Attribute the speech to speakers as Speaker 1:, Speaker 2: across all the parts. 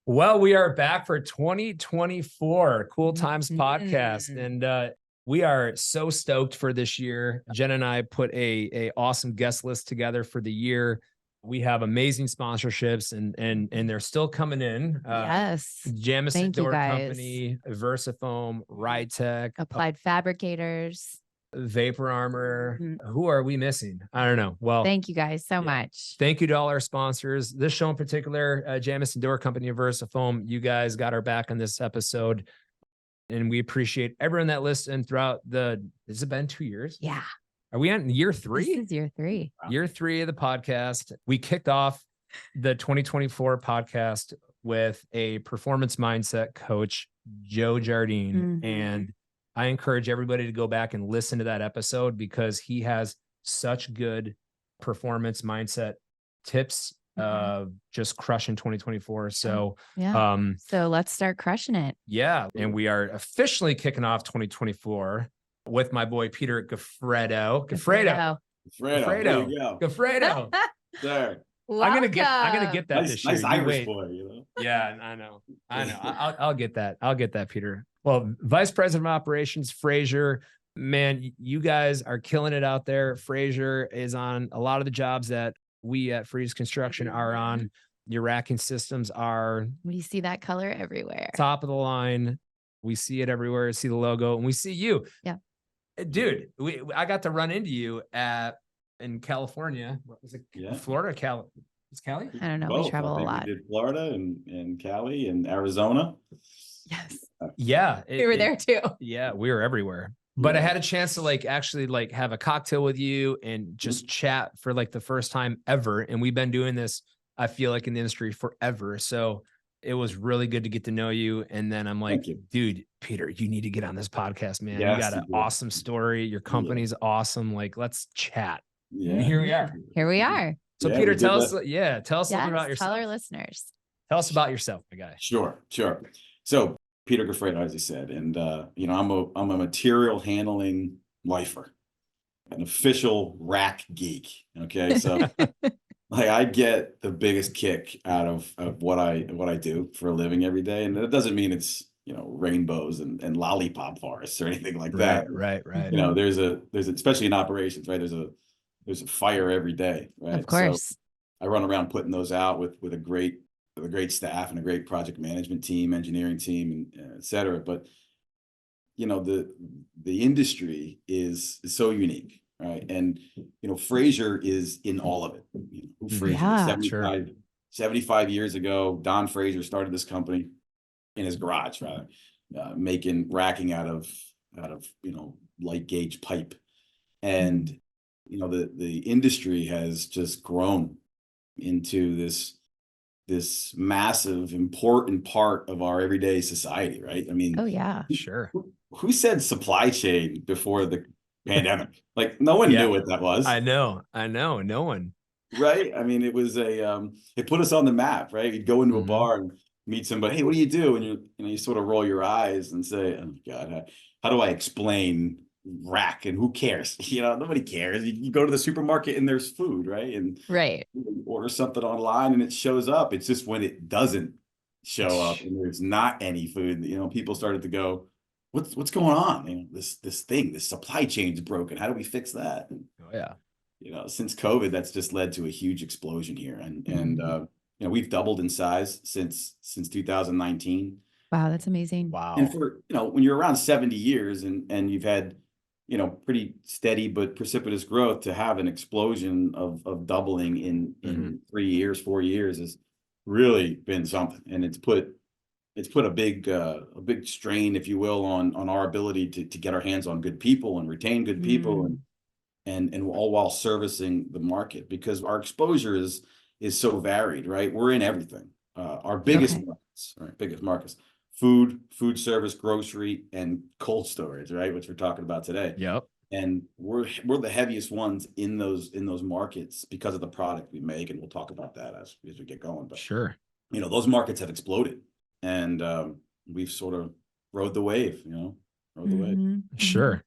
Speaker 1: Well, we are back for 2024 Cool Times podcast, and we are so stoked for this year. Jen and I put a awesome guest list together for the year. We have amazing sponsorships, and they're still coming in.
Speaker 2: Yes,
Speaker 1: Jamison
Speaker 2: thank you
Speaker 1: Door
Speaker 2: guys.
Speaker 1: Company, VersaFoam, RideTech,
Speaker 2: Applied Fabricators,
Speaker 1: Vapor Armor. Who are we missing? I don't know. Well,
Speaker 2: thank you guys so much.
Speaker 1: Thank you to all our sponsors. This show in particular, Jamison Door Company and VersaFoam, you guys got our back on this episode. And we appreciate everyone that listened throughout has it been 2 years?
Speaker 2: Yeah.
Speaker 1: Are we on year 3?
Speaker 2: This is year 3.
Speaker 1: Year 3 of the podcast. We kicked off the 2024 podcast with a performance mindset coach, Joe Jardine. And I encourage everybody to go back and listen to that episode because he has such good performance mindset tips just crushing 2024. So
Speaker 2: so let's start crushing it.
Speaker 1: And we are officially kicking off 2024 with my boy Peter Goffredo.
Speaker 3: There.
Speaker 1: I'm gonna get that this year.
Speaker 3: Nice Irish boy, you know.
Speaker 1: Yeah, I know. I'll get that, Peter. Well, Vice President of Operations, Frazier. Man, you guys are killing it out there. Frazier is on a lot of the jobs that we at Freeze Construction are on. Your racking systems are.
Speaker 2: We see that color everywhere.
Speaker 1: Top of the line. We see it everywhere. See the logo, and we see you.
Speaker 2: Yeah,
Speaker 1: dude. I got to run into you in California. What was it?
Speaker 3: Yeah.
Speaker 1: Florida, Cali. It's Cali?
Speaker 2: I don't know.
Speaker 3: Both.
Speaker 2: We travel a lot.
Speaker 3: We did Florida and Cali and Arizona.
Speaker 2: Yes.
Speaker 1: Yeah.
Speaker 2: We were there too.
Speaker 1: Yeah, we were everywhere. But I had a chance to actually have a cocktail with you and just chat for the first time ever. And we've been doing this, I feel like, in the industry forever. So it was really good to get to know you. And then I'm like, dude, Peter, you need to get on this podcast, man.
Speaker 3: Yes,
Speaker 1: you got an awesome story. Your company's awesome. Let's chat.
Speaker 3: Yeah.
Speaker 1: And here we are.
Speaker 2: Here we are.
Speaker 1: So Peter, tell us a little about yourself.
Speaker 2: Tell our listeners.
Speaker 1: Tell us about yourself, my guy.
Speaker 3: Sure. So Peter Goffredo, as you said, and I'm a material handling lifer, an official rack geek. Okay, so I get the biggest kick out of what I do for a living every day, and it doesn't mean it's rainbows and lollipop forests or anything like that.
Speaker 1: Right.
Speaker 3: There's especially in operations, right? There's a fire every day, right?
Speaker 2: Of course.
Speaker 3: So I run around putting those out with a great staff and a great project management team, engineering team, and et cetera. But the industry is so unique, right? And Frazier is in all of it. Frazier, 75 years ago, Don Frazier started this company in his garage, rather, making racking out of light gauge pipe, and the industry has just grown into this massive, important part of our everyday society, right? I mean,
Speaker 2: oh yeah,
Speaker 1: sure.
Speaker 3: Who said supply chain before the pandemic? No one knew what that was.
Speaker 1: I know, no one.
Speaker 3: Right? I mean, it was it put us on the map, right? You'd go into a bar and meet somebody, hey, what do you do? And you sort of roll your eyes and say, oh God, how do I explain rack, and who cares? Nobody cares. You go to the supermarket and there's food, right? And you order something online and it shows up. It's just when it doesn't show up and there's not any food, people started to go, what's going on? This supply chain's broken. How do we fix that? And, since COVID, that's just led to a huge explosion here, and we've doubled in size since 2019.
Speaker 2: Wow, that's amazing.
Speaker 1: Wow.
Speaker 3: And for when you're around 70 years and you've had pretty steady but precipitous growth, to have an explosion of doubling in 3 years, 4 years has really been something. And it's put a big strain, if you will, on our ability to get our hands on good people and retain good people, and all while servicing the market, because our exposure is so varied, right? We're in everything. Our biggest markets, food service, grocery, and cold storage, right? Which we're talking about today.
Speaker 1: Yep.
Speaker 3: And we're the heaviest ones in those markets because of the product we make, and we'll talk about that as we get going. But
Speaker 1: sure,
Speaker 3: those markets have exploded, and we've sort of rode the wave.
Speaker 1: Sure.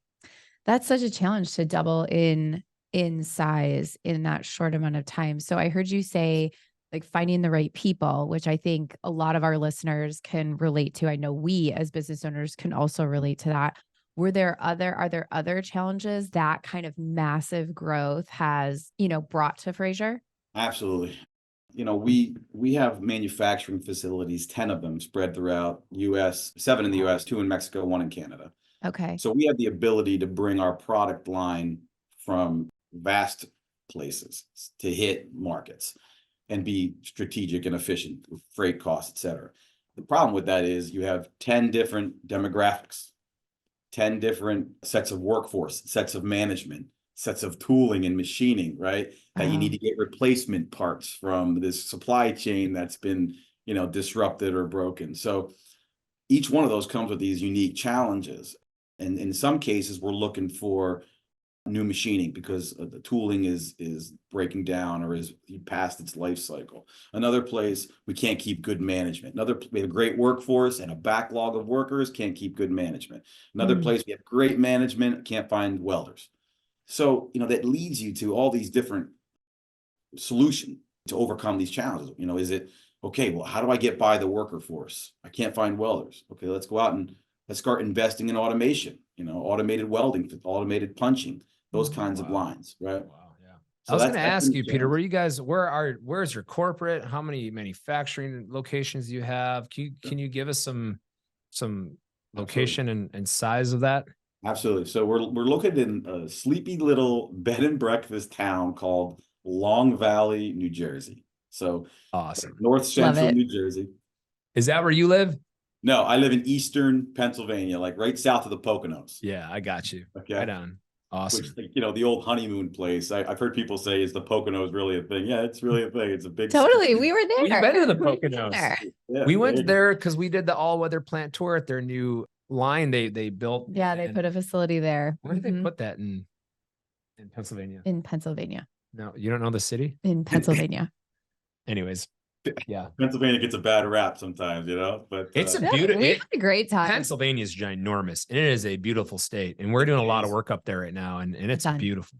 Speaker 2: That's such a challenge to double in size in that short amount of time. So I heard you say like finding the right people, which I think a lot of our listeners can relate to. I know we as business owners can also relate to that. Are there other challenges that kind of massive growth has, brought to Frazier?
Speaker 3: Absolutely. We have manufacturing facilities, 10 of them spread throughout US, 7 in the US, 2 in Mexico, 1 in Canada.
Speaker 2: Okay.
Speaker 3: So we have the ability to bring our product line from vast places to hit markets and be strategic and efficient with freight costs, et cetera. The problem with that is you have 10 different demographics, 10 different sets of workforce, sets of management, sets of tooling and machining, right? That you need to get replacement parts from this supply chain that's been, disrupted or broken. So each one of those comes with these unique challenges. And in some cases, we're looking for new machining because the tooling is breaking down or is past its life cycle. Another place, we can't keep good management. We have a great workforce and a backlog of workers, can't keep good management. Another place, we have great management, can't find welders. So, that leads you to all these different solutions to overcome these challenges. Is it, okay, well, how do I get by the worker force? I can't find welders. Okay, let's go out and let's start investing in automation, automated welding, automated punching, those kinds of lines, right?
Speaker 1: Wow, yeah.
Speaker 3: So
Speaker 1: I was going to ask you, Peter,
Speaker 3: challenge.
Speaker 1: where's your corporate? How many manufacturing locations do you have? Can you give us some location and size of that?
Speaker 3: Absolutely. So we're located in a sleepy little bed and breakfast town called Long Valley, New Jersey. So
Speaker 1: awesome.
Speaker 3: North Central New Jersey.
Speaker 1: Is that where you live?
Speaker 3: No, I live in Eastern Pennsylvania, like right south of the Poconos.
Speaker 1: Yeah, I got you.
Speaker 3: Okay.
Speaker 1: Right on. Awesome.
Speaker 3: Which, the old honeymoon place. I've heard people say, is the Poconos really a thing? Yeah, it's really a thing. It's a big.
Speaker 2: Totally. We were there.
Speaker 1: We've been to the Poconos.
Speaker 3: Yeah,
Speaker 1: we went there because we did the all-weather plant tour at their new line they built.
Speaker 2: Yeah, they put a facility there.
Speaker 1: Where did they put that in Pennsylvania?
Speaker 2: In Pennsylvania.
Speaker 1: No, you don't know the city?
Speaker 2: In Pennsylvania.
Speaker 1: Anyways, yeah.
Speaker 3: Pennsylvania gets a bad rap sometimes, but
Speaker 1: it's a beautiful.
Speaker 2: We had a great time.
Speaker 1: Pennsylvania is ginormous, and it is a beautiful state, and we're doing a lot of work up there right now, and it's beautiful.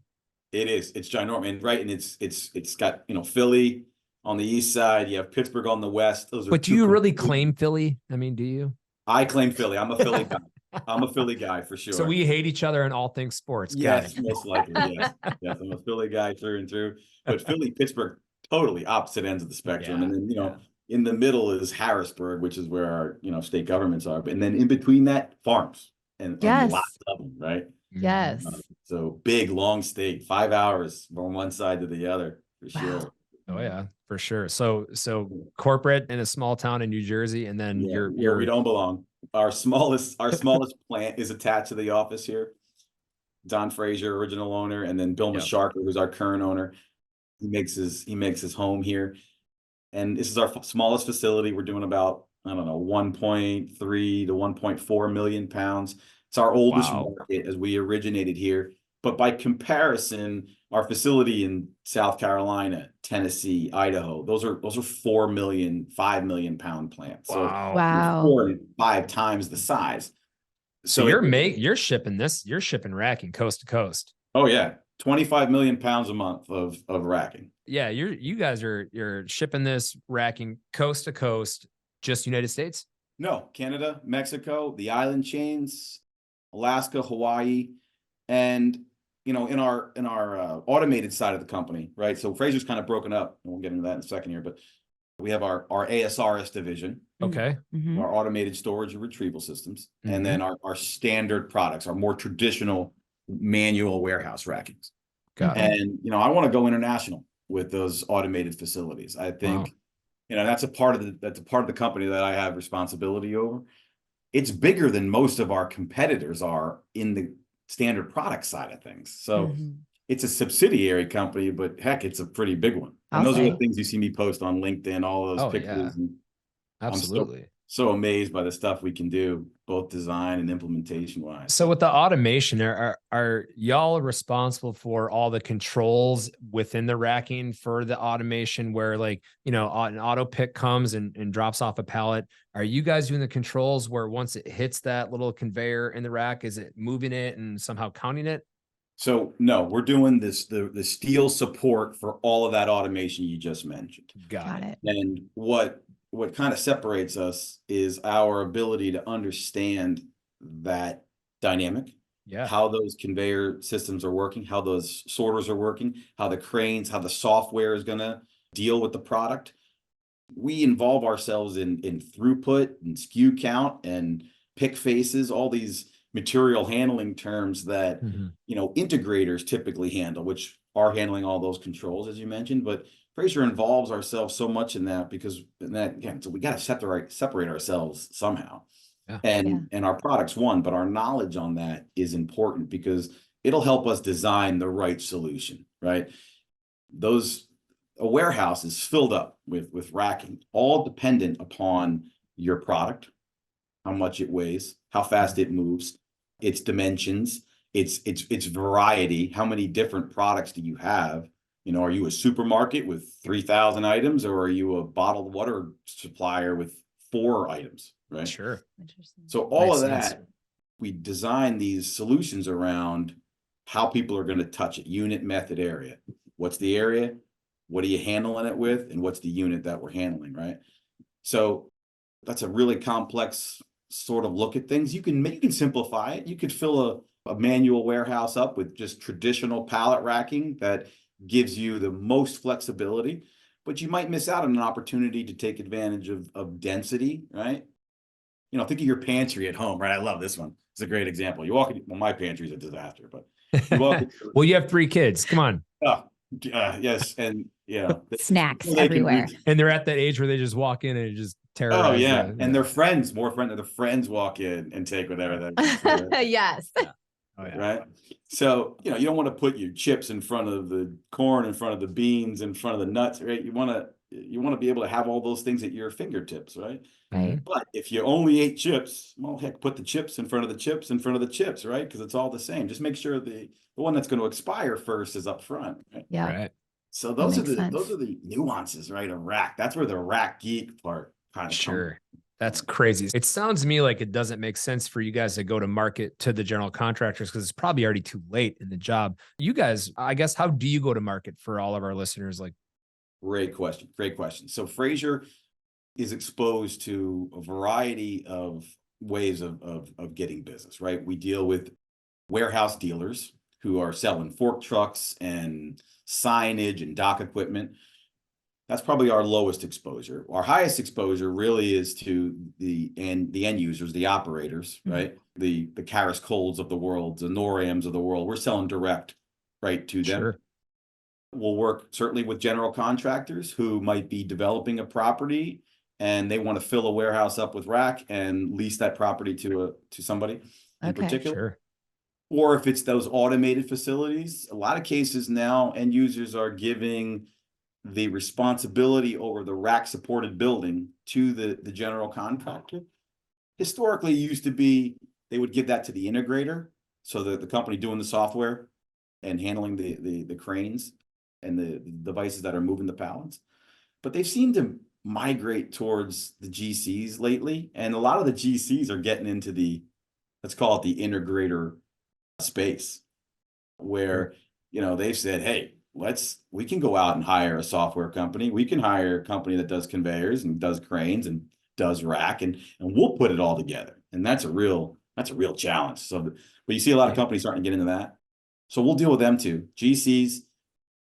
Speaker 3: It is. It's ginormous, and right, and it's got Philly on the east side. You have Pittsburgh on the west.
Speaker 1: But do you really claim Philly? I mean, do you?
Speaker 3: I claim Philly. I'm a Philly guy. I'm a Philly guy for sure.
Speaker 1: So we hate each other in all things sports.
Speaker 3: Yes, most likely. Yes. Yes, I'm a Philly guy through and through. But Philly, Pittsburgh, totally opposite ends of the spectrum. And then, in the middle is Harrisburg, which is where our, state governments are. And then in between that, farms and lots of them, right?
Speaker 2: Yes.
Speaker 3: So big, long state, 5 hours from one side to the other, for sure.
Speaker 1: Oh yeah, for sure. So corporate in a small town in New Jersey, and then
Speaker 3: we don't belong. Our smallest plant is attached to the office here. Don Frazier, original owner, and then Bill Masharker, who's our current owner. He makes his home here. And this is our smallest facility. We're doing about, 1.3 to 1.4 million pounds. It's our oldest market as we originated here. But by comparison, our facility in South Carolina, Tennessee, Idaho, those are 4 million, 5 million pound plants. So
Speaker 2: wow.
Speaker 3: 4 to 5 times the size.
Speaker 1: So you're shipping racking coast to coast.
Speaker 3: Oh yeah. 25 million pounds a month of racking.
Speaker 1: Yeah, you're shipping this racking coast to coast, just United States?
Speaker 3: No, Canada, Mexico, the island chains, Alaska, Hawaii, and in our automated side of the company, right? So Frazier's kind of broken up, and we'll get into that in a second here, but we have our ASRS division.
Speaker 1: Okay.
Speaker 2: Mm-hmm.
Speaker 3: Our automated storage and retrieval systems, and then our standard products, our more traditional manual warehouse rackings.
Speaker 1: Got it.
Speaker 3: And I want to go international with those automated facilities. I think that's a part of the company that I have responsibility over. It's bigger than most of our competitors are in the standard product side of things. So it's a subsidiary company, but heck, it's a pretty big one. And those are the things you see me post on LinkedIn, all those pictures.
Speaker 1: Yeah.
Speaker 3: And
Speaker 1: absolutely.
Speaker 3: I'm so amazed by the stuff we can do, both design and implementation wise.
Speaker 1: So with the automation, are y'all responsible for all the controls within the racking for the automation where an auto pick comes and drops off a pallet? Are you guys doing the controls where once it hits that little conveyor in the rack, is it moving it and somehow counting it?
Speaker 3: So no, we're doing the steel support for all of that automation you just mentioned.
Speaker 2: Got it.
Speaker 3: And what kind of separates us is our ability to understand that dynamic, how those conveyor systems are working, how those sorters are working, how the cranes, how the software is going to deal with the product. We involve ourselves in throughput and SKU count and pick faces, all these material handling terms that, you know, integrators typically handle, which are handling all those controls, as you mentioned. But Frazier involves ourselves so much in that because again, so we got to separate ourselves somehow. And our product's one, but our knowledge on that is important because it'll help us design the right solution, right? A warehouse is filled up with racking, all dependent upon your product, how much it weighs, how fast it moves, its dimensions, its variety. How many different products do you have? You know, are you a supermarket with 3,000 items, or are you a bottled water supplier with 4 items, right?
Speaker 1: Sure.
Speaker 2: Interesting.
Speaker 3: So all of that, we design these solutions around how people are going to touch it. Unit, method, area. What's the area? What are you handling it with? And what's the unit that we're handling, right? So that's a really complex sort of look at things. You can simplify it. You could fill a manual warehouse up with just traditional pallet racking that gives you the most flexibility, but you might miss out on an opportunity to take advantage of density, right? You know, think of your pantry at home, right? I love this one. It's a great example. You walk in, well, my pantry is a disaster, but you walk in,
Speaker 1: well, you have 3 kids. Come on.
Speaker 3: Yes, and yeah,
Speaker 2: snacks everywhere,
Speaker 1: and they're at that age where they just walk in and just terrorize.
Speaker 3: Oh yeah, and their friends, the friends walk in and take whatever that.
Speaker 2: Yes.
Speaker 1: Yeah. Oh, yeah.
Speaker 3: Right. So you know, you don't want to put your chips in front of the corn, in front of the beans, in front of the nuts, right? You want to be able to have all those things at your fingertips, right?
Speaker 2: Right.
Speaker 3: But if you only ate chips, well, heck, put the chips in front of the chips in front of the chips, right? Because it's all the same. Just make sure the one that's going to expire first is up front. Right?
Speaker 2: Yeah.
Speaker 1: Right.
Speaker 3: So those are the nuances, right? Of rack. That's where the rack geek part kind of comes.
Speaker 1: That's crazy. It sounds to me like it doesn't make sense for you guys to go to market to the general contractors because it's probably already too late in the job. You guys, I guess, how do you go to market for all of our listeners? Like,
Speaker 3: great question. Great question. So Frazier is exposed to a variety of ways of getting business, right? We deal with warehouse dealers who are selling fork trucks and signage and dock equipment. That's probably our lowest exposure. Our highest exposure really is to the end users, the operators, right? The Karis Coles of the world, the Norams of the world. We're selling direct right to them.
Speaker 1: Sure.
Speaker 3: We'll work certainly with general contractors who might be developing a property and they want to fill a warehouse up with rack and lease that property to somebody in particular.
Speaker 1: Sure.
Speaker 3: Or if it's those automated facilities, a lot of cases now end users are giving the responsibility over the rack supported building to the general contractor. Historically, it used to be they would give that to the integrator, so that the company doing the software and handling the cranes and the devices that are moving the pallets. But they've seemed to migrate towards the GCs lately, and a lot of the GCs are getting into the, let's call it the integrator space, where you know they've said, hey, we can go out and hire a software company. We can hire a company that does conveyors and does cranes and does rack, and we'll put it all together. And that's a real challenge. So, but you see a lot of companies starting to get into that. So we'll deal with them too. GCs,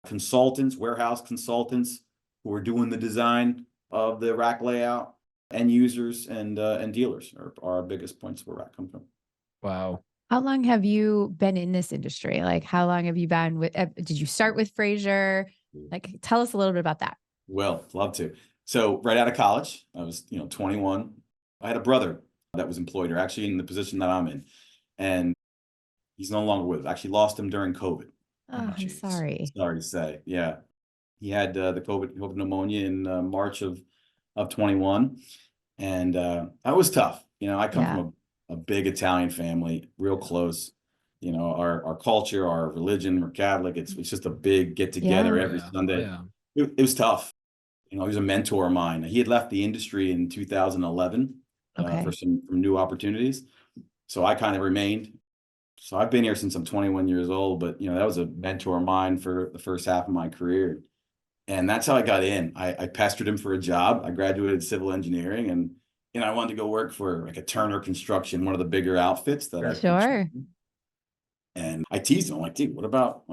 Speaker 3: consultants, warehouse consultants who are doing the design of the rack layout, end users and dealers are our biggest points where rack comes from.
Speaker 1: Wow.
Speaker 2: How long have you been in this industry? Like, how long have you been with, did you start with Frazier? Like, tell us a little bit about that.
Speaker 3: Well, love to. So right out of college, I was, 21. I had a brother that was employed, or actually in the position that I'm in, and he's no longer with us. Actually lost him during COVID.
Speaker 2: Oh, I'm sorry.
Speaker 3: Sorry to say. Yeah. He had the COVID pneumonia in March of 21. And that was tough. I come from a big Italian family, real close. Our culture, our religion, we're Catholic. It's just a big get together every Sunday.
Speaker 1: Yeah.
Speaker 3: It was tough. He was a mentor of mine. He had left the industry in 2011 for some new opportunities. So I kind of remained. So I've been here since I'm 21 years old, but that was a mentor of mine for the first half of my career. And that's how I got in. I pestered him for a job. I graduated civil engineering, and I wanted to go work for like a Turner Construction, one of the bigger outfits that I
Speaker 2: Sure.
Speaker 3: and I teased him. I'm like, dude, what about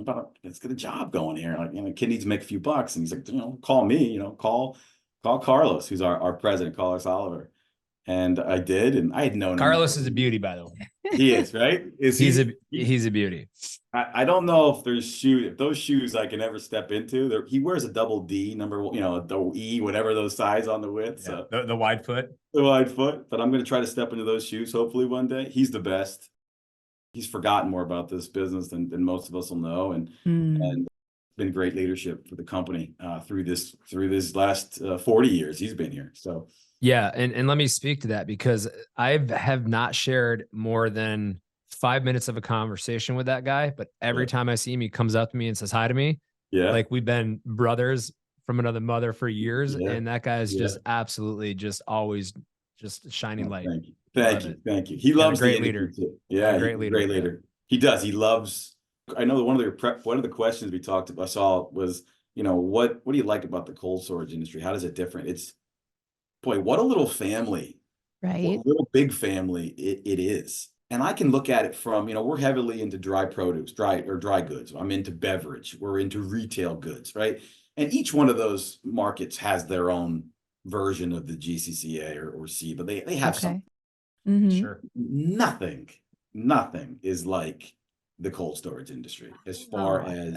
Speaker 3: let's get a job going here? Like, kid needs to make a few bucks. And he's like, call me, call Carlos, who's our president, Carlos Oliver. And I did, and I had known
Speaker 1: Carlos
Speaker 3: him.
Speaker 1: is a beauty, by the way.
Speaker 3: He is, right?
Speaker 1: He's a beauty.
Speaker 3: I don't know if if those shoes I can ever step into. He wears a double D number, a double E, whatever those size on the width.
Speaker 1: Yeah,
Speaker 3: So
Speaker 1: the wide foot.
Speaker 3: The wide foot. But I'm going to try to step into those shoes hopefully one day. He's the best. He's forgotten more about this business than most of us will know, and been great leadership for the company through this last 40 years he's been here. So
Speaker 1: yeah, and let me speak to that, because I have not shared more than 5 minutes of a conversation with that guy, but every time I see him, he comes up to me and says hi to me.
Speaker 3: Yeah,
Speaker 1: like we've been brothers from another mother for years, and that guy is just absolutely just always just shining light.
Speaker 3: Thank you. He loves
Speaker 1: a great leader
Speaker 3: too. Yeah,
Speaker 1: great leader.
Speaker 3: Yeah. He does. He loves. I know one of the questions we talked about, I saw was, what do you like about the cold storage industry? How does it different? It's, boy, what a little family,
Speaker 2: right?
Speaker 3: What a little big family it is. And I can look at it from, we're heavily into dry produce, dry goods. I'm into beverage. We're into retail goods, right? And each one of those markets has their own version of the GCCA or C, but they have something.
Speaker 1: Sure.
Speaker 3: Nothing is like the cold storage industry as far as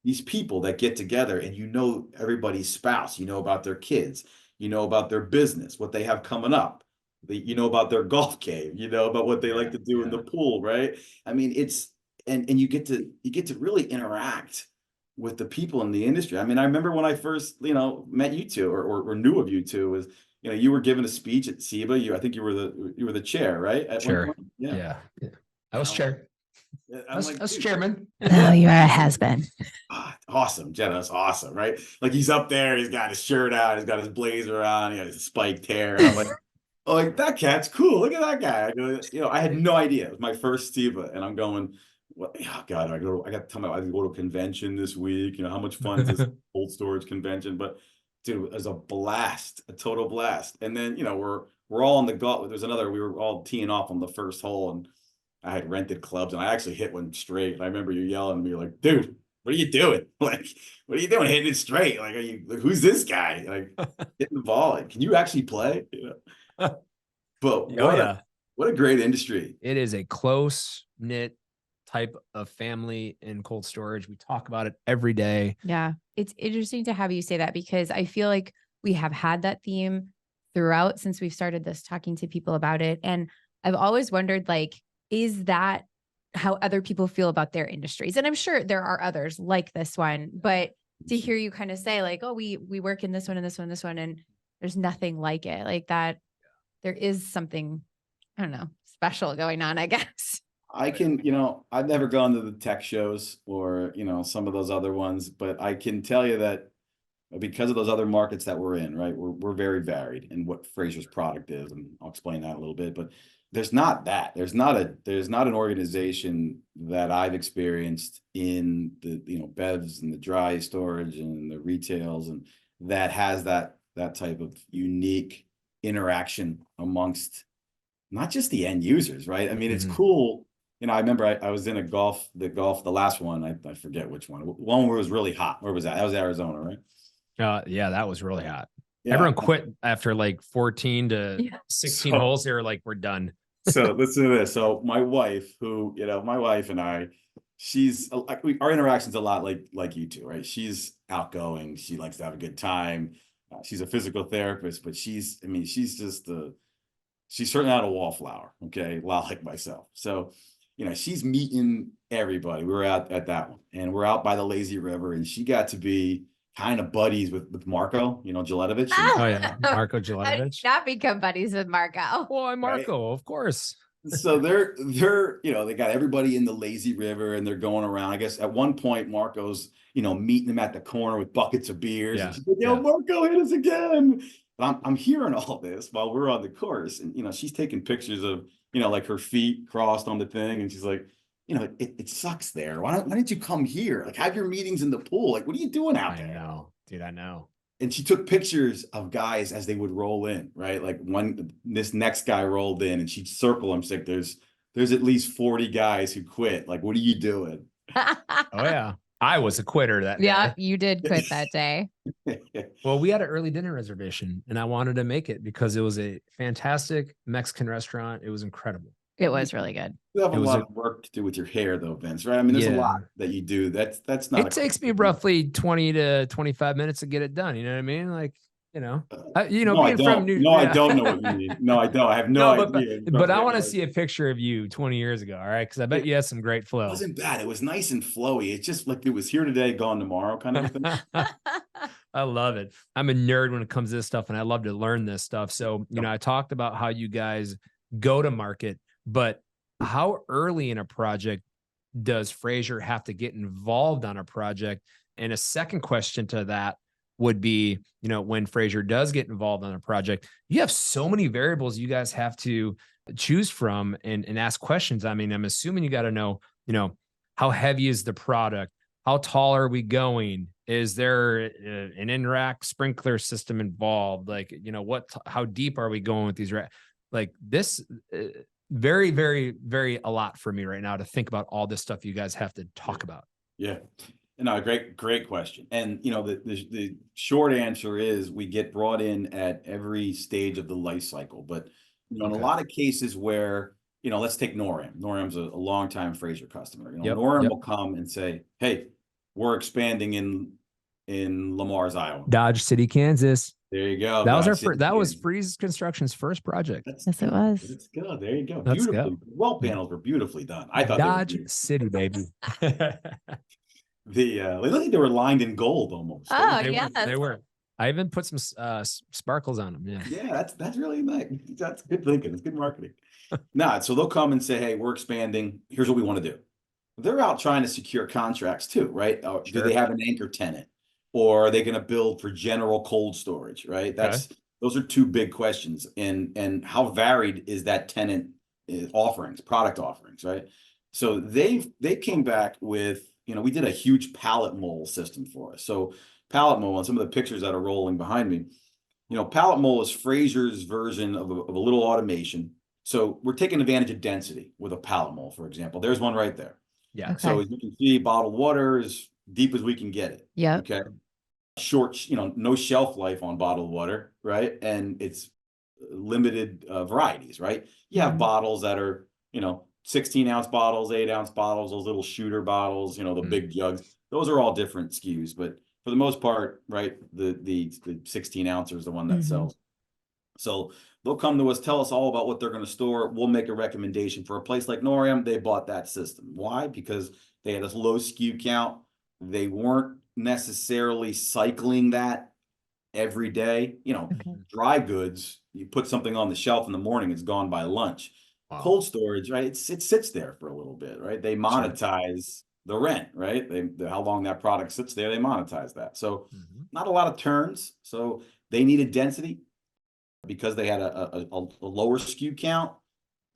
Speaker 3: these people that get together, and everybody's spouse, about their kids, about their business, what they have coming up, about their golf game, about what they like to do in the pool, right? I mean, it's and you get to really interact with the people in the industry. I mean, I remember when I first met you two or knew of you two, was you were giving a speech at SEBA. I think you were the chair, right? At
Speaker 1: Sure.
Speaker 3: one point? Yeah.
Speaker 1: I was chair. I was chairman.
Speaker 2: Oh, you are a has-been.
Speaker 3: Awesome. Jenna, that's awesome, right? Like, he's up there, he's got his shirt out, he's got his blazer on, he got his spiked hair. And I'm like, that cat's cool. Look at that guy. I go, I had no idea. It was my first SEBA, and I'm going, oh God, I got to tell me, I go to a convention this week. How much fun is this cold storage convention? But dude, it was a blast, a total blast. And then, we're all on the golf. We were all teeing off on the first hole, and I had rented clubs, and I actually hit one straight. And I remember you yelling at me like, dude, what are you doing? Like, what are you doing hitting it straight? Like, who's this guy? Like, hitting the ball. Like, can you actually play? But what a great industry.
Speaker 1: It is a close-knit type of family in cold storage. We talk about it every day.
Speaker 2: Yeah. It's interesting to have you say that, because I feel like we have had that theme throughout since we've started this, talking to people about it. And I've always wondered, like, is that how other people feel about their industries? And I'm sure there are others like this one, but to hear you kind of say like, oh, we work in this one and this one, and this one, and there's nothing like it, like that, there is something, I don't know, special going on, I guess.
Speaker 3: I can, I've never gone to the tech shows or, some of those other ones, but I can tell you that because of those other markets that we're in, right, we're very varied in what Frazier's product is. And I'll explain that a little bit, but there's not an organization that I've experienced in the, bevs and the dry storage and the retails, and that has that type of unique interaction amongst not just the end users, right? I mean, it's cool. I remember I was in the last one, I forget which one where it was really hot. Where was that? That was Arizona, right?
Speaker 1: Yeah, that was really hot.
Speaker 3: Yeah.
Speaker 1: Everyone quit after like 14 to 16 holes. They were like, we're done.
Speaker 3: So listen to this. So my wife, and I, our interaction's a lot like you two, right? She's outgoing. She likes to have a good time. She's a physical therapist, but she's certainly not a wallflower. Okay. A lot like myself. So, she's meeting everybody. We were out at that one, and we're out by the lazy river, and she got to be kind of buddies with Marco, Jeletovich.
Speaker 1: Oh yeah, Marco Jeletovich.
Speaker 2: Not become buddies with Marco.
Speaker 1: Well, I'm Marco, right? Of course.
Speaker 3: So they're they got everybody in the lazy river, and they're going around. I guess at one point Marco's meeting them at the corner with buckets of beers.
Speaker 1: Yeah.
Speaker 3: And she's like, Marco hit us again. But I'm hearing all this while we're on the course, and she's taking pictures of like her feet crossed on the thing, and she's like, it sucks there. Why didn't you come here? Like, have your meetings in the pool. Like, what are you doing out there?
Speaker 1: I know, dude, I know.
Speaker 3: And she took pictures of guys as they would roll in, right? Like this next guy rolled in and she'd circle him. She's like, there's at least 40 guys who quit. Like, what are you doing?
Speaker 1: Oh yeah. I was a quitter that day.
Speaker 2: Yeah, you did quit that day.
Speaker 1: Well, we had an early dinner reservation and I wanted to make it because it was a fantastic Mexican restaurant. It was incredible.
Speaker 2: It was really good.
Speaker 3: You have a lot of work to do with your hair though, Vince, right? I mean, there's a lot that you do. That's not.
Speaker 1: It takes me roughly 20 to 25 minutes to get it done. You know what I mean? Like,
Speaker 3: no,
Speaker 1: being
Speaker 3: from
Speaker 1: New.
Speaker 3: I don't know what you mean. No, I don't. I have no idea.
Speaker 1: But I want to see a picture of you 20 years ago. All right. Because I bet you had some great flow.
Speaker 3: It wasn't bad. It was nice and flowy. It's just like it was here today, gone tomorrow kind of thing.
Speaker 1: I love it. I'm a nerd when it comes to this stuff and I love to learn this stuff. So, I talked about how you guys go to market, but how early in a project does Frazier have to get involved on a project? And a second question to that would be, when Frazier does get involved on a project, you have so many variables you guys have to choose from and ask questions. I mean, I'm assuming you got to know, how heavy is the product? How tall are we going? Is there an in-rack sprinkler system involved? Like, how deep are we going with these? Like this, very, very, very a lot for me right now to think about all this stuff you guys have to talk about.
Speaker 3: Yeah. No, great question. And the short answer is we get brought in at every stage of the life cycle. But in a lot of cases where, let's take NORAM. NORAM's a longtime Frazier customer. NORAM will come and say, hey, we're expanding in Lamar's, Iowa.
Speaker 1: Dodge City, Kansas.
Speaker 3: There you go.
Speaker 1: That was Freeze Construction's first project.
Speaker 2: Yes, it was.
Speaker 3: Let's go. There you go. Beautifully. Wall panels were beautifully done. I thought
Speaker 1: Dodge City, baby.
Speaker 3: They looked like they were lined in gold almost.
Speaker 2: Oh,
Speaker 1: they were. I even put some sparkles on them.
Speaker 3: Yeah, that's really nice. That's good thinking. It's good marketing. So they'll come and say, hey, we're expanding. Here's what we want to do. They're out trying to secure contracts too, right? Sure. Do they have an anchor tenant? Or are they going to build for general cold storage, right? Those are two big questions. And how varied is that tenant product offerings, right? So they came back with, we did a huge pallet mold system for us. So pallet mold, and some of the pictures that are rolling behind me, pallet mold is Frazier's version of a little automation. So we're taking advantage of density with a pallet mold, for example. There's one right there.
Speaker 1: Yeah.
Speaker 2: Okay.
Speaker 3: So as you can see, bottled water is deep as we can get it.
Speaker 2: Yeah.
Speaker 3: Okay. Short, no shelf life on bottled water, right? And it's limited varieties, right? You have bottles that are, 16-ounce bottles, 8-ounce bottles, those little shooter bottles, the big jugs. Those are all different SKUs, but for the most part, right, the 16 ouncer is the one that sells. So they'll come to us, tell us all about what they're going to store. We'll make a recommendation. For a place like NORAM, they bought that system. Why? Because they had this low SKU count. They weren't necessarily cycling that every day. Dry goods, you put something on the shelf in the morning, it's gone by lunch. Wow. Cold storage, right? It sits there for a little bit, right? They monetize the rent, right? How long that product sits there, they monetize that. So not a lot of turns. So they needed density because they had a lower SKU count.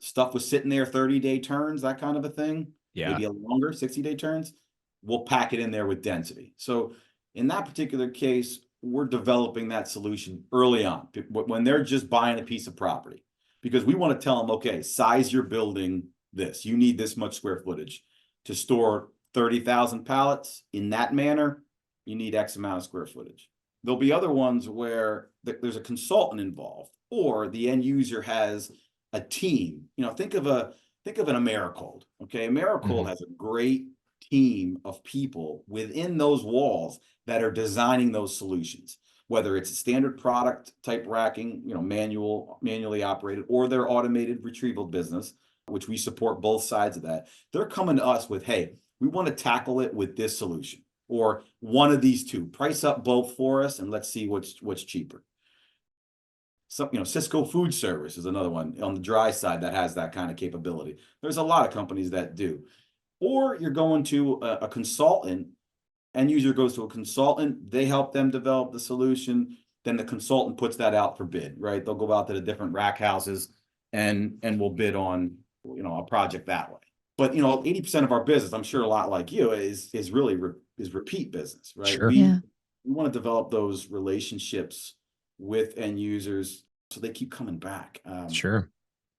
Speaker 3: Stuff was sitting there 30-day turns, that kind of a thing. Yeah. Maybe a longer 60-day turns. We'll pack it in there with density. So in that particular case, we're developing that solution early on when they're just buying a piece of property, because we want to tell them, okay, size your building this. You need this much square footage to store 30,000 pallets in that manner. You need X amount of square footage. There'll be other ones where there's a consultant involved, or the end user has a team. Think of an Americold. Okay, Americold has a great team of people within those walls that are designing those solutions, whether it's a standard product type racking, manually operated, or their automated retrieval business, which we support both sides of that. They're coming to us with, hey, we want to tackle it with this solution, or one of these two. Price up both for us, and let's see what's cheaper. So, Cisco Food Service is another one on the dry side that has that kind of capability. There's a lot of companies that do. Or you're going to a consultant, end user goes to a consultant, they help them develop the solution, then the consultant puts that out for bid, right? They'll go out to the different rack houses and we'll bid on, a project that way. But, 80% of our business, I'm sure a lot like you, is really is repeat business, right?
Speaker 1: Sure.
Speaker 2: Yeah.
Speaker 3: We want to develop those relationships with end users so they keep coming back.
Speaker 1: Sure.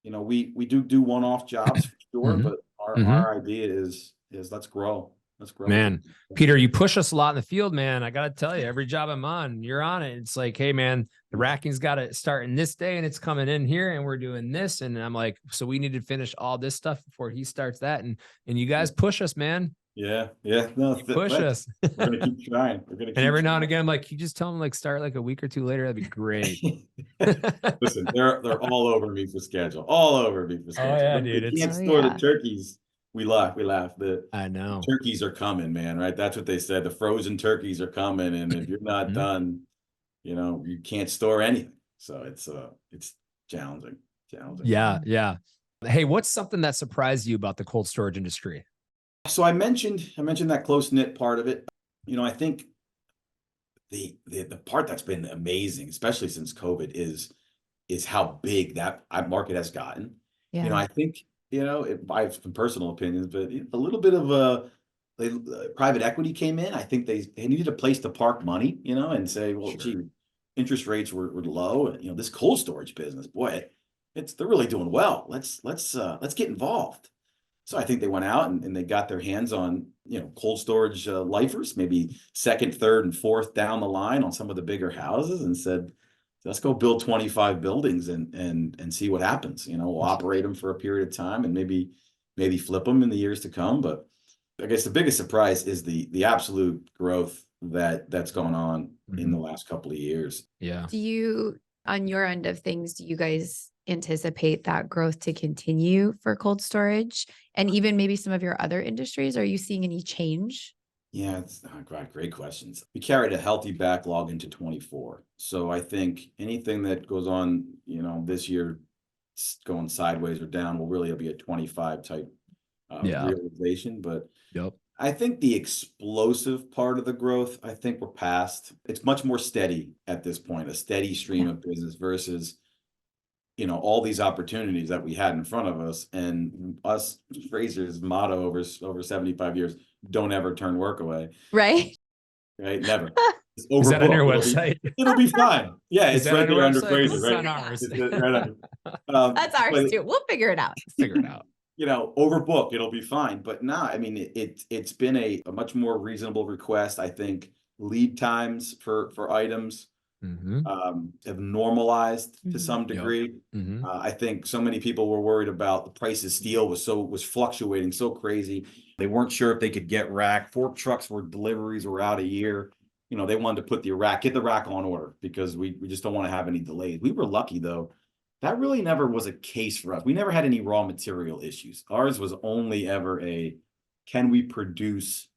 Speaker 3: We do one-off jobs for sure,
Speaker 1: Mhm.
Speaker 3: but our idea is let's grow. Let's grow.
Speaker 1: Man, Peter, you push us a lot in the field, man. I got to tell you, every job I'm on, you're on it. It's like, hey, man, the racking's got to start in this day and it's coming in here and we're doing this. And I'm like, so we need to finish all this stuff before he starts that. And you guys push us, man.
Speaker 3: Yeah. No,
Speaker 1: You push us.
Speaker 3: We're gonna keep trying.
Speaker 1: And every now and again, I'm like, you just tell them like start like a week or two later. That'd be great.
Speaker 3: Listen, they're all over me for schedule. All over me for schedule.
Speaker 1: Oh yeah,
Speaker 3: When
Speaker 1: dude.
Speaker 3: they can't
Speaker 2: Oh,
Speaker 3: store
Speaker 2: yeah.
Speaker 3: the turkeys. We laugh.
Speaker 1: I know.
Speaker 3: Turkeys are coming, man. Right? That's what they said. The frozen turkeys are coming, and if you're not done, you can't store anything. So it's challenging.
Speaker 1: Yeah. Hey, what's something that surprised you about the cold storage industry?
Speaker 3: So I mentioned that close knit part of it. I think the part that's been amazing, especially since COVID, is how big that market has gotten.
Speaker 2: Yeah.
Speaker 3: I think I have some personal opinions, but a little bit of private equity came in. I think they needed a place to park money, and say, well,
Speaker 1: Sure.
Speaker 3: gee, interest rates were low. This cold storage business, boy, they're really doing well. Let's get involved. So I think they went out and they got their hands on, cold storage lifers, maybe second, third, and fourth down the line on some of the bigger houses, and said, let's go build 25 buildings and see what happens. We'll operate them for a period of time and maybe flip them in the years to come. But I guess the biggest surprise is the absolute growth that's gone on in the last couple of years.
Speaker 1: Yeah.
Speaker 2: Do you, on your end of things, do you guys anticipate that growth to continue for cold storage and even maybe some of your other industries? Are you seeing any change?
Speaker 3: Yeah, it's great questions. We carried a healthy backlog into 24. So I think anything that goes on, this year going sideways or down will really be a 25 type realization. But
Speaker 1: Yep.
Speaker 3: I think the explosive part of the growth, I think we're past. It's much more steady at this point, a steady stream of business versus all these opportunities that we had in front of us, and us, Frazier's motto over 75 years, don't ever turn work away.
Speaker 2: Right.
Speaker 3: Never.
Speaker 1: Is that on your website?
Speaker 3: It'll be fine. Yeah,
Speaker 1: Is
Speaker 3: it's right there under Frazier,
Speaker 2: It's
Speaker 3: right?
Speaker 2: on ours.
Speaker 3: It's right under.
Speaker 2: That's ours too. We'll figure it out.
Speaker 1: Figure it out.
Speaker 3: Overbook, it'll be fine. But I mean, it's been a much more reasonable request. I think lead times for items have normalized to some degree. I think so many people were worried about the price of steel was fluctuating so crazy. They weren't sure if they could get rack. Fork trucks deliveries were out a year. They wanted to get the rack on order because we just don't want to have any delays. We were lucky though. That really never was a case for us. We never had any raw material issues. Ours was only ever can we produce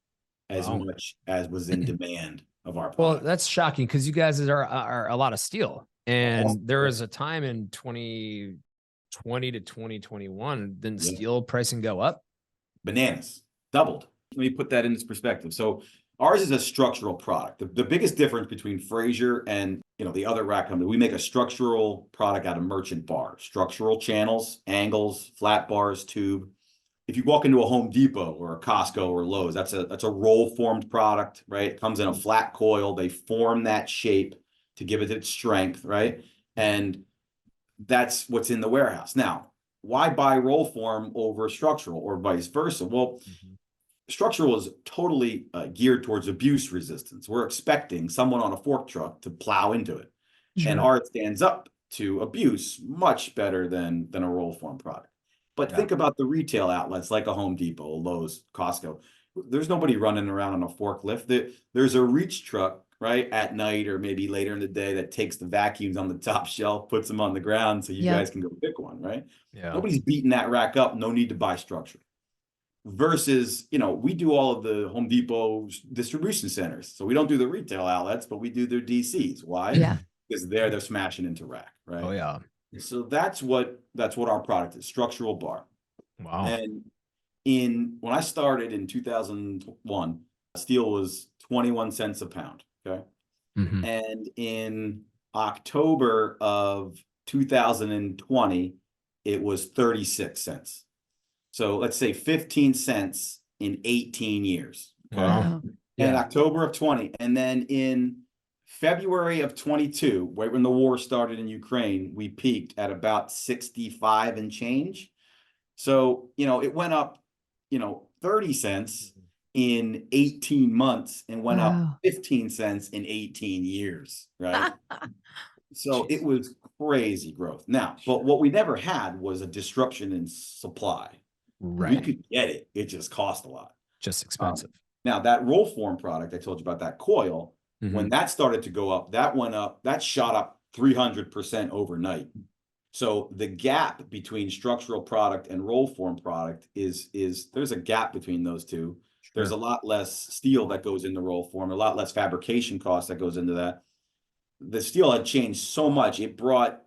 Speaker 3: as much as was in demand of our product?
Speaker 1: Well, that's shocking because you guys are a lot of steel. And there was a time in 2020 to 2021, didn't steel pricing go up?
Speaker 3: Bananas, doubled. Let me put that in its perspective. So ours is a structural product. The biggest difference between Frazier and the other rack company, we make a structural product out of merchant bar, structural channels, angles, flat bars, tube. If you walk into a Home Depot or a Costco or Lowe's, that's a roll formed product, right? It comes in a flat coil. They form that shape to give it its strength, right? And that's what's in the warehouse. Now, why buy roll form over structural or vice versa? Well, structural is totally geared towards abuse resistance. We're expecting someone on a fork truck to plow into it. Sure. And ours stands up to abuse much better than a roll form product. But think about the retail outlets like a Home Depot, a Lowe's, Costco. There's nobody running around on a forklift. There's a reach truck, right, at night or maybe later in the day that takes the vacuums on the top shelf, puts them on the ground so you guys can go pick one, right? Yeah. Nobody's beating that rack up. No need to buy structure. Versus, we do all of the Home Depot distribution centers. So we don't do the retail outlets, but we do their DCs. Why? Yeah. Because they're smashing into rack, right?
Speaker 1: Oh, yeah.
Speaker 3: So that's what our product is, structural bar.
Speaker 1: Wow.
Speaker 3: And when I started in 2001, steel was 21 cents a pound, okay? And in October of 2020, it was 36 cents. So let's say 15 cents in 18 years. Okay.
Speaker 1: Wow.
Speaker 3: And
Speaker 1: Yeah.
Speaker 3: October of 20. And then in February of 22, right when the war started in Ukraine, we peaked at about 65 and change. So, it went up, 30 cents in 18 months and went up 15 cents in 18 years, right? So it was crazy growth. Now, but what we never had was a disruption in supply.
Speaker 1: Right.
Speaker 3: We could get it. It just cost a lot.
Speaker 1: Just expensive.
Speaker 3: Now that roll form product I told you about, that coil, when that started to go up, that went up, that shot up 300% overnight. So the gap between structural product and roll form product is there's a gap between those two. Sure. There's a lot less steel that goes into roll form, a lot less fabrication cost that goes into that. The steel had changed so much, it brought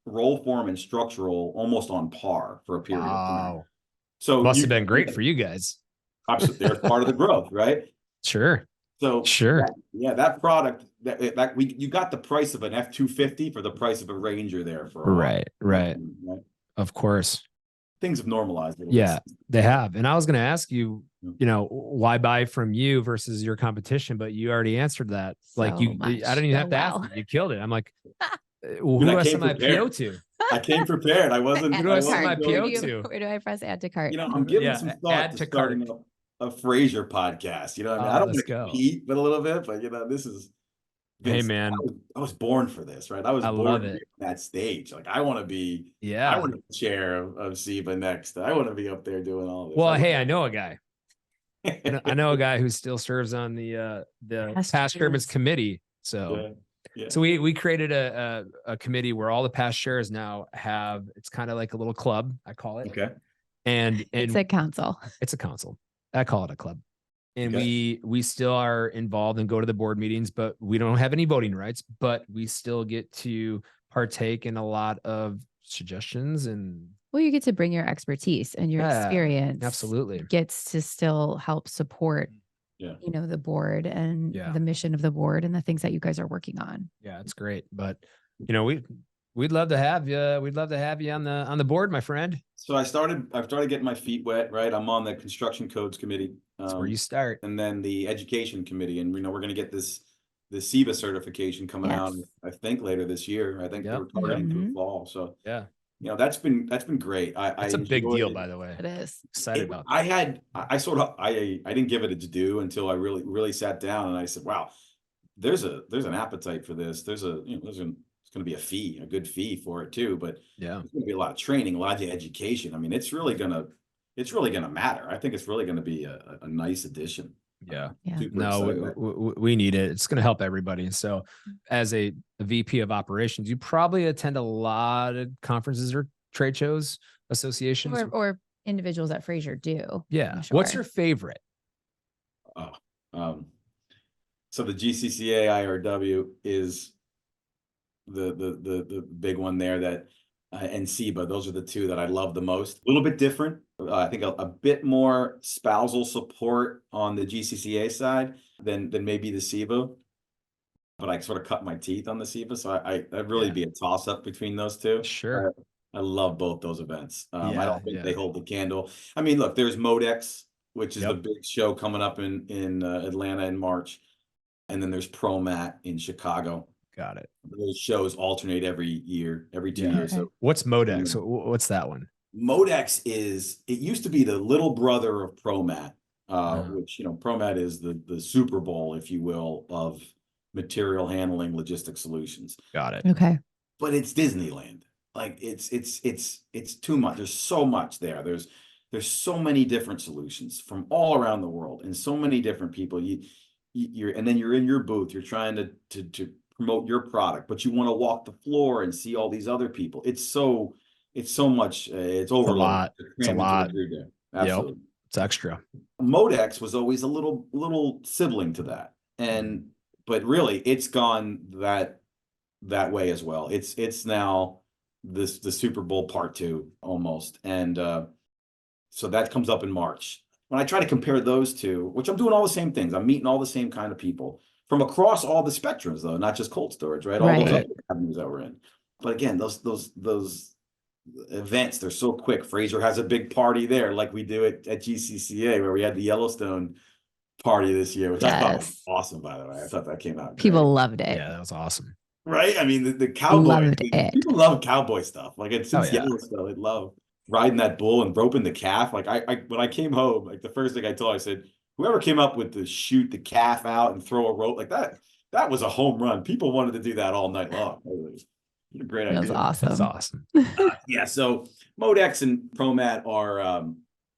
Speaker 3: roll form and structural almost on par for a period of time. So
Speaker 1: must have been great for you guys.
Speaker 3: Absolutely, there's part of the growth, right?
Speaker 1: Sure.
Speaker 3: So
Speaker 1: sure,
Speaker 3: that product you got the price of an F-250 for the price of a Ranger there for a
Speaker 1: right. Of course,
Speaker 3: things have normalized.
Speaker 1: Yeah, they have. And I was going to ask you, why buy from you versus your competition, but you already answered that. I don't even have to ask you. You killed it. I'm like, who do I send my PO to?
Speaker 3: I came prepared. I wasn't.
Speaker 1: Who do I send my PO to?
Speaker 2: Where do I press add to cart?
Speaker 3: I'm giving some thought to starting a Frazier podcast. I mean, I don't want to compete, but a little bit. But this is.
Speaker 1: Hey man,
Speaker 3: I was born for this, right? I was born to be on that stage. Like I want to be. I want to be chair of SEBA next. I want to be up there doing all this.
Speaker 1: Well, I know a guy. I know a guy who still serves on the past chairman's committee. So. Yeah. So we created a committee where all the past chairs now have, it's kind of like a little club, I call it.
Speaker 3: Okay.
Speaker 2: And it's a council.
Speaker 1: It's a council. I call it a club. And we still are involved and go to the board meetings, but we don't have any voting rights, but we still get to partake in a lot of suggestions and.
Speaker 2: Well, you get to bring your expertise and your experience.
Speaker 1: Absolutely.
Speaker 2: Gets to still help support the board and the mission of the board and the things that you guys are working on.
Speaker 1: Yeah, it's great. But we'd love to have you. We'd love to have you on the board, my friend.
Speaker 3: So I've started getting my feet wet, right? I'm on the construction codes committee.
Speaker 1: That's where you start.
Speaker 3: And then the education committee. And we're going to get the SEBA certification coming out, I think later this year. I think we're targeting to the fall. So that's been great.
Speaker 1: It's a big deal, by the way.
Speaker 2: It is.
Speaker 1: Excited about that.
Speaker 3: I didn't give it its due until I really sat down and I said, wow, there's an appetite for this. It's going to be a good fee for it too, but there's going to be a lot of training, a lot of education. I mean, it's really going to matter. I think it's really going to be a nice addition.
Speaker 1: Yeah. No, we need it. It's going to help everybody. So as a VP of operations, you probably attend a lot of conferences or trade shows, associations,
Speaker 2: or individuals at Frazier do.
Speaker 1: Yeah. Sure. What's your favorite?
Speaker 3: So the GCCA IRW is the big one there, that and SEBA. Those are the two that I love the most. A little bit different. I think a bit more spousal support on the GCCA side than maybe the SEBA. But I sort of cut my teeth on the SEBA, so I'd really be a toss up between those two.
Speaker 1: Sure.
Speaker 3: I love both those events. I don't think they hold the candle. I mean, look, there's Modex, which is the big show coming up in Atlanta in March, and then there's ProMat in Chicago.
Speaker 1: Got it.
Speaker 3: Those shows alternate every year, every 2 years. So
Speaker 1: what's Modex? What's that one?
Speaker 3: Modex it used to be the little brother of ProMat, which, ProMat is the Super Bowl, if you will, of material handling logistics solutions.
Speaker 1: Got it.
Speaker 2: Okay.
Speaker 3: But it's Disneyland. Like it's too much. There's so much there. There's so many different solutions from all around the world and so many different people. And then you're in your booth, you're trying to promote your product, but you want to walk the floor and see all these other people. It's so much. It's overload.
Speaker 1: It's a lot.
Speaker 3: Absolutely.
Speaker 1: Yep. It's extra.
Speaker 3: Modex was always a little sibling to that, but really it's gone that way as well. It's now the Super Bowl part 2 almost, and so that comes up in March. When I try to compare those two, which I'm doing all the same things, I'm meeting all the same kind of people from across all the spectrums, though, not just cold storage, right? All those other avenues that we're in. But again, those events. They're so quick. Frazier has a big party there, like we do at GCCA, where we had the Yellowstone party this year, which I thought was awesome, by the way. I thought that came out great.
Speaker 2: People loved it.
Speaker 1: Yeah, that was awesome.
Speaker 3: Right? I mean, the cowboy,
Speaker 2: Loved it.
Speaker 3: people love cowboy stuff. Like since
Speaker 1: yeah.
Speaker 3: Yellowstone, they love riding that bull and roping the calf. Like when I came home, like the first thing I told, I said, whoever came up with the shoot the calf out and throw a rope like that was a home run. People wanted to do that all night long. It was a great idea.
Speaker 2: That's awesome.
Speaker 1: That's awesome.
Speaker 3: Yeah. So Modex and ProMat are,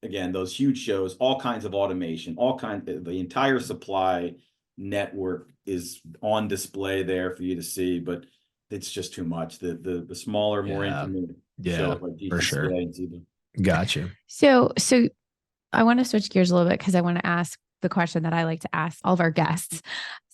Speaker 3: again, those huge shows, all kinds of automation, the entire supply network is on display there for you to see, but it's just too much. The smaller, more intimate shows like
Speaker 1: for sure.
Speaker 3: and Zebra.
Speaker 1: Gotcha.
Speaker 2: So I want to switch gears a little bit because I want to ask the question that I like to ask all of our guests.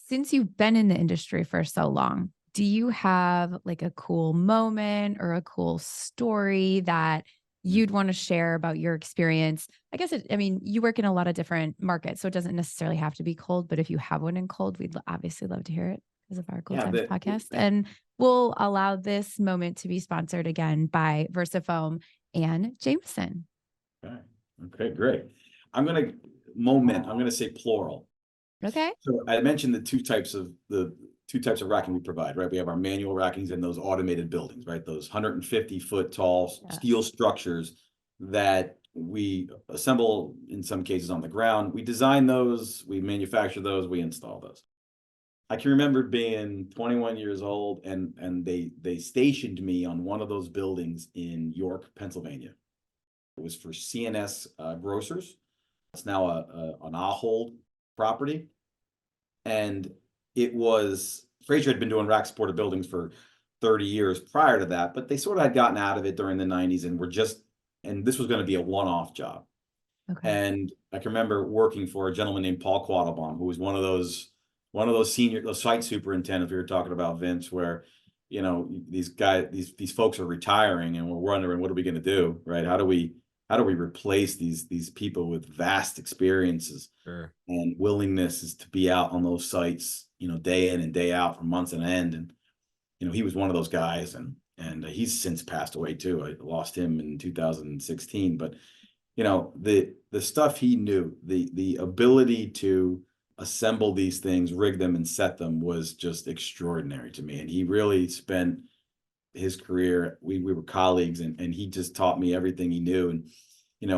Speaker 2: Since you've been in the industry for so long, do you have like a cool moment or a cool story that you'd want to share about your experience? I guess you work in a lot of different markets, so it doesn't necessarily have to be cold, but if you have one in cold, we'd obviously love to hear it because of our Cool Times podcast. And we'll allow this moment to be sponsored again by VersaFoam and Jameson.
Speaker 3: Okay, great. I'm going to say plural.
Speaker 2: Okay.
Speaker 3: So I mentioned the two types of racking we provide, right? We have our manual rackings and those automated buildings, right? Those 150-foot tall steel structures that we assemble in some cases on the ground. We design those, we manufacture those, we install those. I can remember being 21 years old and they stationed me on one of those buildings in York, Pennsylvania. It was for CNS Grocers. It's now an Ahold property. And it was, Frazier had been doing rack supported buildings for 30 years prior to that, but they sort of had gotten out of it during the 90s and this was going to be a one-off job. Okay. And I can remember working for a gentleman named Paul Quattlebaum, who was one of those site superintendents we were talking about, Vince, where, these folks are retiring and we're wondering, what are we going to do, right? How do we replace these people with vast experiences and willingness to be out on those sites, day in and day out for months on end. And, he was one of those guys and he's since passed away too. I lost him in 2016, but the stuff he knew, the ability to assemble these things, rig them and set them was just extraordinary to me. And he really spent his career, we were colleagues and he just taught me everything he knew. And,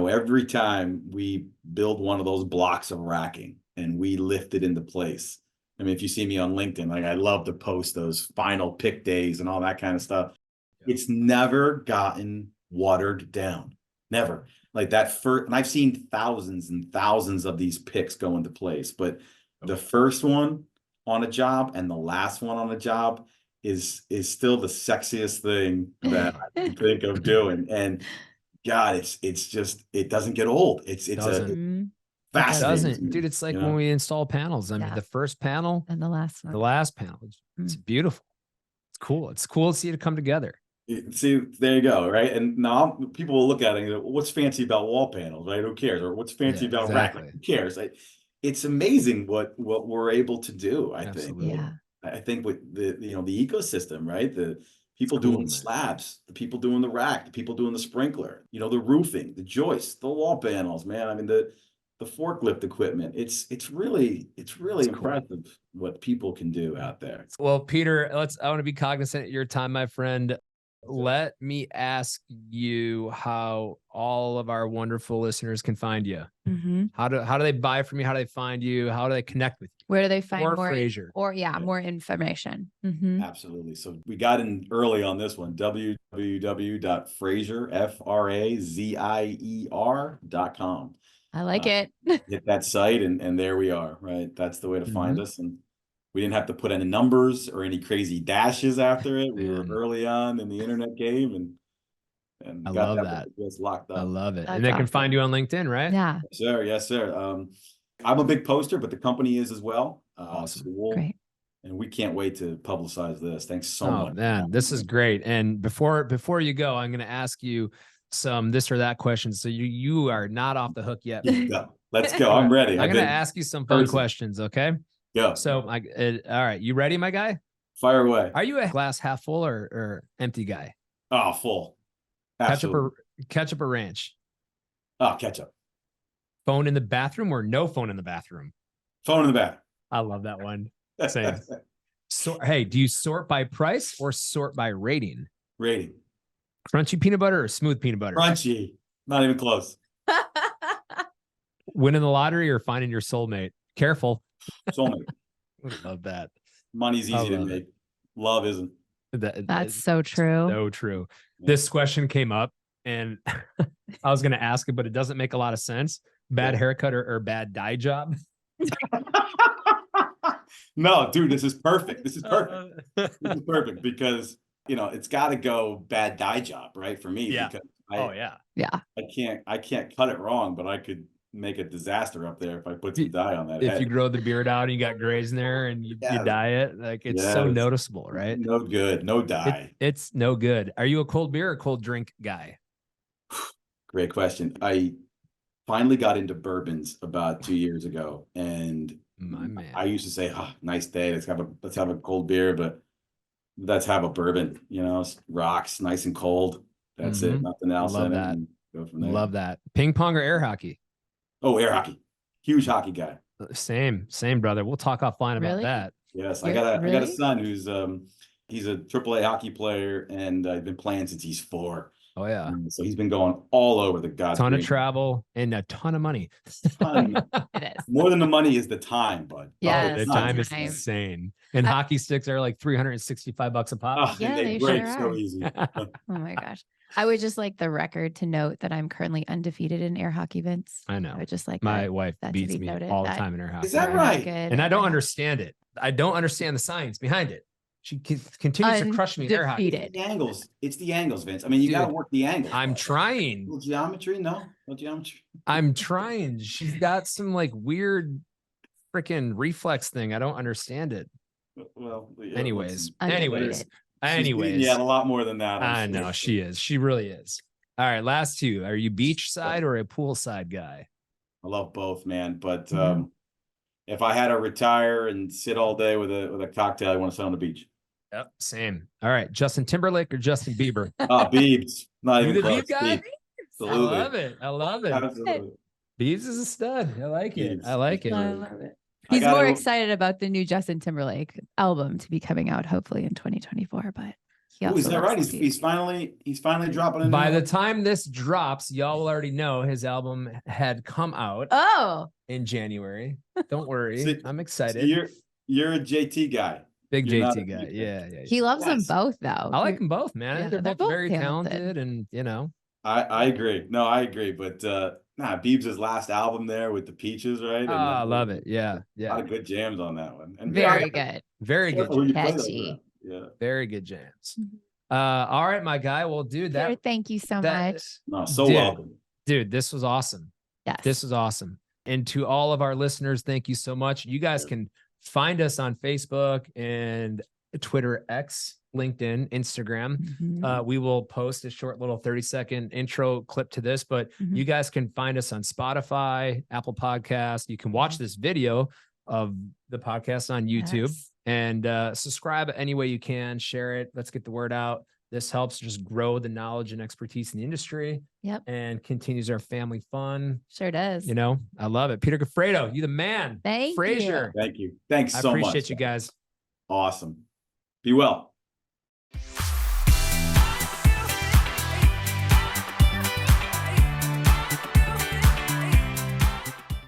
Speaker 3: every time we build one of those blocks of racking and we lift it into place. I mean, if you see me on LinkedIn, like I love to post those final pick days and all that kind of stuff. Yeah. It's never gotten watered down. Never. Like that first, and I've seen thousands and thousands of these picks go into place, but the first one on a job and the last one on a job is still the sexiest thing that I can think of doing. And God, it's just, it doesn't get old. It's fascinating.
Speaker 1: It doesn't, dude. It's like when we install panels. I mean, the first panel
Speaker 2: and the last one,
Speaker 1: the last panel. It's beautiful. It's cool. It's cool to see it come together.
Speaker 3: See, there you go, right? And now people will look at it and go, well, what's fancy about wall panels, right? Who cares? Or what's fancy about racking? Who cares? It's amazing what we're able to do, I think. Yeah. I think with the ecosystem, right? The people doing the slabs, the people doing the rack, the people doing the sprinkler, the roofing, the joists, the wall panels, man. I mean, the forklift equipment. It's really impressive what people can do out there.
Speaker 1: Well, Peter, I want to be cognizant of your time, my friend. Let me ask you how all of our wonderful listeners can find you. Mm-hmm. How do they buy from you? How do they find you? How do they connect with you?
Speaker 2: Where do they find more
Speaker 1: Frazier?
Speaker 2: More information? Mm-hmm.
Speaker 3: Absolutely. So we got in early on this one, www.frazier, FRAZIER.com.
Speaker 2: I like it.
Speaker 3: Hit that site and there we are, right? That's the way to find us. And we didn't have to put any numbers or any crazy dashes after it. We were early on in the internet game and
Speaker 1: I
Speaker 3: got
Speaker 1: love that.
Speaker 3: Just locked up.
Speaker 1: I love it. That's and they can find you on LinkedIn, right?
Speaker 2: Yeah.
Speaker 3: Yes, sir. I'm a big poster, but the company is as well.
Speaker 1: Awesome.
Speaker 3: So
Speaker 2: great.
Speaker 3: And we can't wait to publicize this. Thanks so much.
Speaker 1: Man, this is great. And before you go, I'm going to ask you some this or that questions. So you are not off the hook yet.
Speaker 3: Let's go. I'm ready.
Speaker 1: I'm going to ask you some fun questions. Okay.
Speaker 3: Go.
Speaker 1: So, all right. You ready, my guy?
Speaker 3: Fire away.
Speaker 1: Are you a glass half full or empty guy?
Speaker 3: Oh, full. Absolutely.
Speaker 1: Ketchup or ranch?
Speaker 3: Oh, ketchup.
Speaker 1: Phone in the bathroom or no phone in the bathroom?
Speaker 3: Phone in the back.
Speaker 1: I love that one. Same. So, hey, do you sort by price or sort by rating?
Speaker 3: Rating.
Speaker 1: Crunchy peanut butter or smooth peanut butter?
Speaker 3: Crunchy. Not even close.
Speaker 1: Winning the lottery or finding your soulmate? Careful.
Speaker 3: Soulmate.
Speaker 1: Love that.
Speaker 3: Money's easy to make. Love isn't.
Speaker 2: That's so true.
Speaker 1: So true.
Speaker 3: Yeah.
Speaker 1: This question came up and I was going to ask it, but it doesn't make a lot of sense. Bad haircut or bad dye job?
Speaker 3: No, dude, this is perfect. This is perfect. This is perfect because, you know, it's got to go bad dye job, right? For me.
Speaker 1: Yeah.
Speaker 3: Because
Speaker 2: Yeah.
Speaker 3: I can't cut it wrong, but I could make a disaster up there if I put some dye on that
Speaker 1: If
Speaker 3: head.
Speaker 1: you grow the beard out and you got grays in there and you dye it, like it's so noticeable, right?
Speaker 3: No good. No dye.
Speaker 1: It's no good. Are you a cold beer or cold drink guy?
Speaker 3: Great question. I finally got into bourbons about 2 years ago, and
Speaker 1: My man.
Speaker 3: I used to say, "Oh, nice day. Let's have a cold beer," but let's have a bourbon. You know, rocks, nice and cold. That's it. Nothing else.
Speaker 1: Love
Speaker 3: in it,
Speaker 1: that.
Speaker 3: and go from there.
Speaker 1: Love that. Ping pong or air hockey?
Speaker 3: Oh, air hockey. Huge hockey guy.
Speaker 1: Same, brother. We'll talk offline about that.
Speaker 3: Yes, I got a son who's he's a AAA hockey player, and I've been playing since he's 4.
Speaker 1: Oh yeah.
Speaker 3: So he's been going all over the gods.
Speaker 1: Ton of travel and a ton of money.
Speaker 2: It is.
Speaker 3: More than the money is the time, bud.
Speaker 2: Yes,
Speaker 1: the time is insane. And hockey sticks are like $365 a pop.
Speaker 3: Oh,
Speaker 2: Yeah,
Speaker 3: they
Speaker 2: they
Speaker 3: break
Speaker 2: sure
Speaker 3: so
Speaker 2: are.
Speaker 3: easy.
Speaker 2: Oh my gosh. I would just like the record to note that I'm currently undefeated in air hockey, Vince.
Speaker 1: I know.
Speaker 2: I would just like
Speaker 1: My wife
Speaker 2: that to
Speaker 1: beats
Speaker 2: be
Speaker 1: me
Speaker 2: noted,
Speaker 1: all the
Speaker 2: that
Speaker 1: time in her house.
Speaker 3: Is that
Speaker 2: we're
Speaker 3: right?
Speaker 2: good
Speaker 1: And I
Speaker 2: at
Speaker 1: don't
Speaker 2: air
Speaker 1: understand it. I don't understand the science behind it. She continues to crush me in air hockey.
Speaker 2: Undefeated.
Speaker 3: The angles. It's the angles, Vince. I mean, you got to work the angles.
Speaker 1: I'm
Speaker 3: bud.
Speaker 1: trying.
Speaker 3: Little geometry? No geometry.
Speaker 1: I'm trying. She's got some like weird freaking reflex thing. I don't understand it.
Speaker 3: Well, yeah,
Speaker 1: Anyways,
Speaker 2: Undefeated.
Speaker 3: she's beating you at a lot more than that.
Speaker 1: I
Speaker 3: I'm
Speaker 1: know
Speaker 3: sure.
Speaker 1: she is. She really is. All right, last two. Are you beachside or a poolside guy?
Speaker 3: I love both, man. But
Speaker 2: Yeah.
Speaker 3: if I had to retire and sit all day with a cocktail, I want to sit on the beach.
Speaker 1: Yep, same. All right, Justin Timberlake or Justin Bieber?
Speaker 3: Biebs. Not
Speaker 1: You
Speaker 3: even
Speaker 1: the
Speaker 3: close.
Speaker 1: Biebs guy?
Speaker 3: Biebs.
Speaker 1: I
Speaker 3: Absolutely.
Speaker 1: love it. I love it.
Speaker 3: Absolutely.
Speaker 1: Biebs is a stud. I like it.
Speaker 3: Biebs.
Speaker 1: I like it.
Speaker 2: I love it.
Speaker 3: I
Speaker 2: He's
Speaker 3: gotta-
Speaker 2: more excited about the new Justin Timberlake album to be coming out hopefully in 2024, but he also
Speaker 3: Is that right?
Speaker 2: loves the
Speaker 3: He's finally dropping a
Speaker 1: By
Speaker 3: new
Speaker 1: the time this drops, y'all will already know his album had come out
Speaker 2: Oh,
Speaker 1: in January. Don't worry.
Speaker 3: So-
Speaker 1: I'm
Speaker 3: So
Speaker 1: excited.
Speaker 3: you're a JT guy.
Speaker 1: Big
Speaker 3: you're not
Speaker 1: JT
Speaker 3: a
Speaker 1: guy.
Speaker 3: Bieber.
Speaker 1: Yeah.
Speaker 2: he loves them
Speaker 3: Yes.
Speaker 2: both though.
Speaker 1: I like them both, man. I think
Speaker 2: Yeah,
Speaker 1: they're both very talented and,
Speaker 3: I agree. No, I agree. But Biebs' last album there with the Peaches, right? And
Speaker 1: I love it. Yeah.
Speaker 3: A lot of good jams on that one. And
Speaker 2: Very good.
Speaker 1: Very good.
Speaker 3: careful who you play those
Speaker 2: Catchy.
Speaker 3: around. Yeah.
Speaker 1: Very good jams. All right, my guy. Well, dude,
Speaker 2: Peter, thank you so much.
Speaker 3: No, so
Speaker 1: Dude.
Speaker 3: welcome.
Speaker 1: dude, this was awesome.
Speaker 2: Yes.
Speaker 1: This was awesome. And to all of our listeners, thank you so much. You guys can find us on Facebook and Twitter, X, LinkedIn, Instagram.
Speaker 2: Mhm.
Speaker 1: We will post a short little 30-second intro clip to this, but
Speaker 2: Mhm.
Speaker 1: you guys can find us on Spotify, Apple Podcasts. You can watch this video of the podcast on YouTube
Speaker 2: Yes.
Speaker 1: and subscribe any way you can. Share it. Let's get the word out. This helps just grow the knowledge and expertise in the industry.
Speaker 2: Yep.
Speaker 1: And continues our family fun.
Speaker 2: Sure does.
Speaker 1: You know, I love it. Peter Goffredo, you the man.
Speaker 2: Thank
Speaker 1: Frazier.
Speaker 3: Thank you. Thanks
Speaker 1: I
Speaker 3: so much.
Speaker 1: appreciate you guys.
Speaker 3: Awesome. Be well.